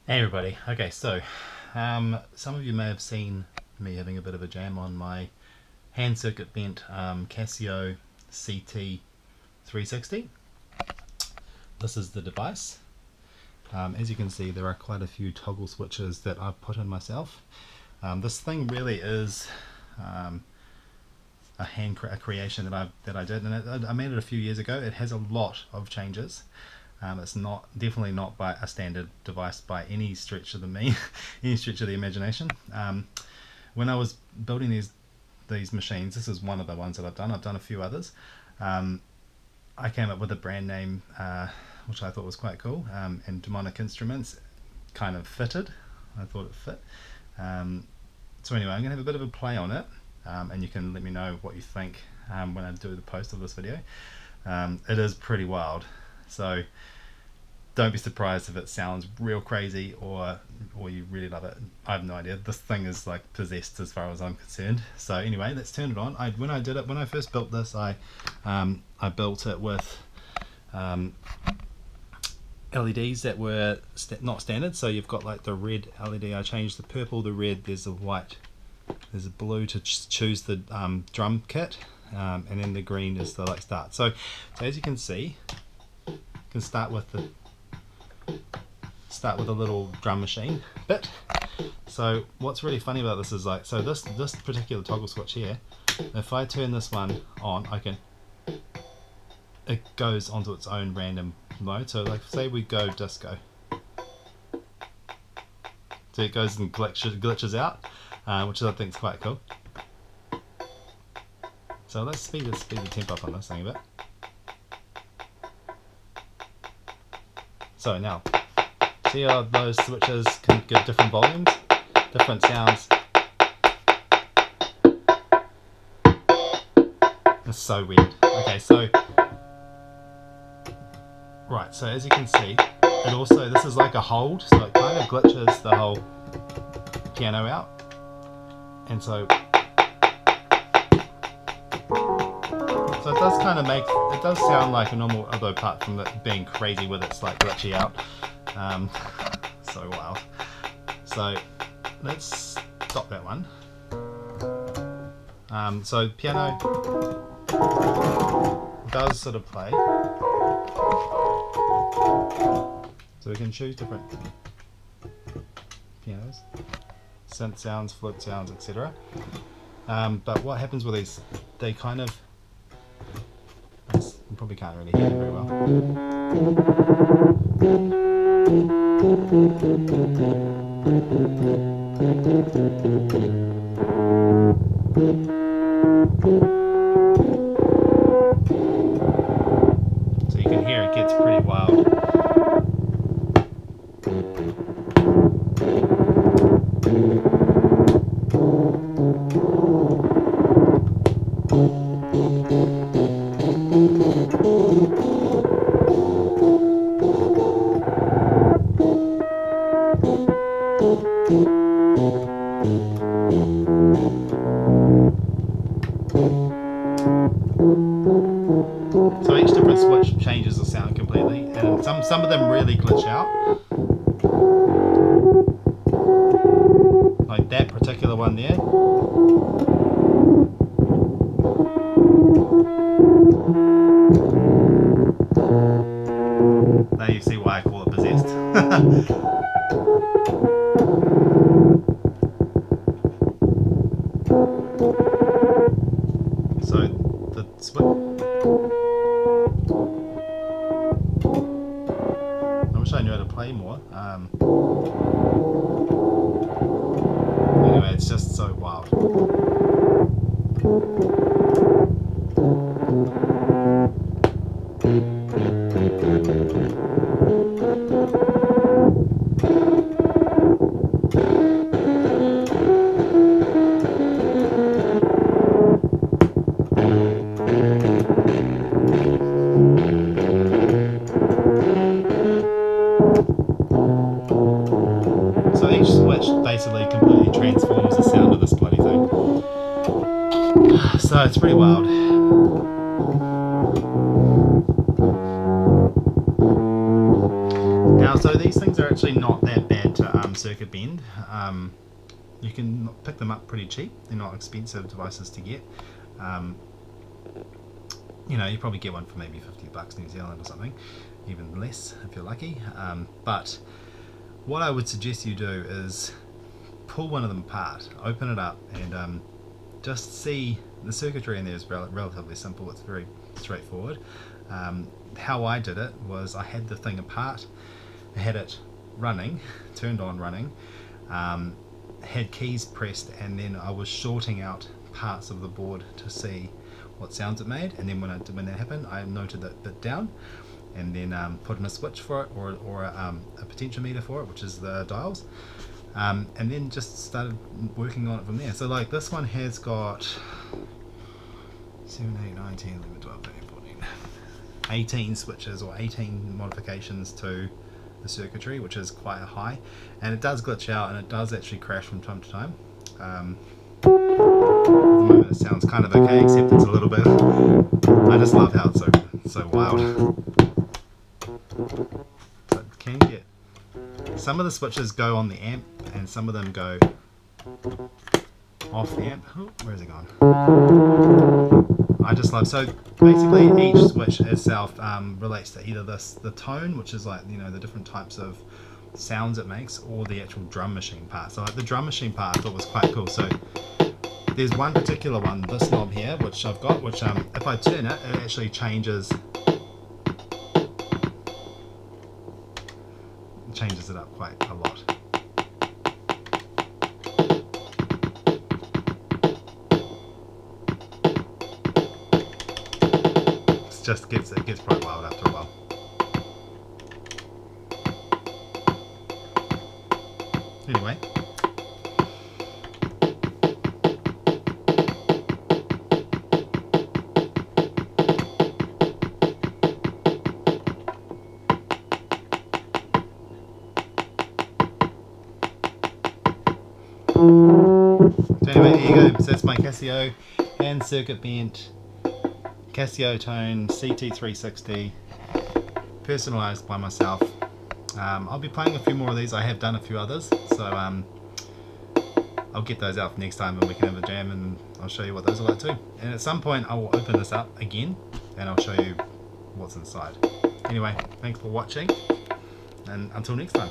Hey everybody, okay, so some of you may have seen me having a bit of a jam on my hand circuit bent Casio CT360. This is the device. As you can see, there are quite a few toggle switches that I've put in myself. This thing really is a creation that I did, and I made it a few years ago. It has a lot of changes. It's definitely not by a standard device by any stretch of the any stretch of the imagination. When I was building these machines, this is one of the ones that I've done. I've done a few others. I came up with a brand name which I thought was quite cool, and Demonic Instruments kind of fitted. I thought it fit. So anyway, I'm going to have a bit of a play on it, and you can let me know what you think when I do the post of this video. It is pretty wild, so don't be surprised if it sounds real crazy or you really love it. I have no idea. This thing is like possessed as far as I'm concerned. So anyway, let's turn it on. When I first built this, I built it with LEDs that were not standard. So you've got like the red LED. I changed the purple, the red. There's a white, there's a blue to choose the drum kit, and then the green is the like start. So as you can see, you can start with a little drum machine bit. So what's really funny about this is like, so this particular toggle switch here, if I turn this one on, it goes onto its own random mode. So like say we go disco, so it goes and glitches out, which I think is quite cool. So let's speed the tempo up on this thing a bit. So now, see how those switches can give different volumes, different sounds. It's so weird. Okay, so right, so as you can see, it also, this is like a hold, so it kind of glitches the whole piano out, and so it does kind of it does sound like a normal, although apart from it being crazy with its like glitchy out. So wild. So let's stop that one. So piano does sort of play. So we can choose different pianos, synth sounds, flute sounds, etc. But what happens with these, they kind of, you probably can't really hear it very well. So you can hear it gets pretty wild. So each different switch changes the sound completely, and some of them really glitch out. Like that particular one there. Now you see why I call it possessed. So the switch, I wish I knew how to play more. Anyway, it's just so wild. So each switch basically completely transforms the sound of this bloody thing. So it's pretty wild. Now So these things are actually not that bad to circuit bend. You can pick them up pretty cheap. They're not expensive devices to get. You know, you probably get one for maybe 50 bucks New Zealand or something, even less if you're lucky. But what I would suggest you do is pull one of them apart, open it up, and just see. The circuitry in there is relatively simple. It's very straightforward. How I did it was I had the thing apart, I had it running, turned on running, had keys pressed, and then I was shorting out parts of the board to see what sounds it made, and then when that happened, I noted that bit down, and then put in a switch for it, or a potentiometer for it, which is the dials, and then just started working on it from there. So like this one has got 7, 8, 9, 10, 11, 12, 13, 14, 18 switches or 18 modifications to the circuitry, which is quite high, and it does glitch out and it does actually crash from time to time. At the moment it sounds kind of okay, except it's a little bit, I just love how it's so wild. But it can get, some of the switches go on the amp and some of them go off the amp. Oh, where's it gone? I just love, so basically each switch itself relates to either the tone, which is like, you know, the different types of sounds it makes, or the actual drum machine part. So like the drum machine part I thought was quite cool. So there's one particular one, this knob here, which I've got, which if I turn it, it actually changes it up quite a lot. It gets quite wild after a while. Anyway, there you go. So that's my Casio and circuit bent Casiotone CT360, personalised by myself. I'll be playing a few more of these. I have done a few others, so I'll get those out for next time and we can have a jam and I'll show you what those are like too. And at some point I will open this up again and I'll show you what's inside. Anyway, thanks for watching and until next time.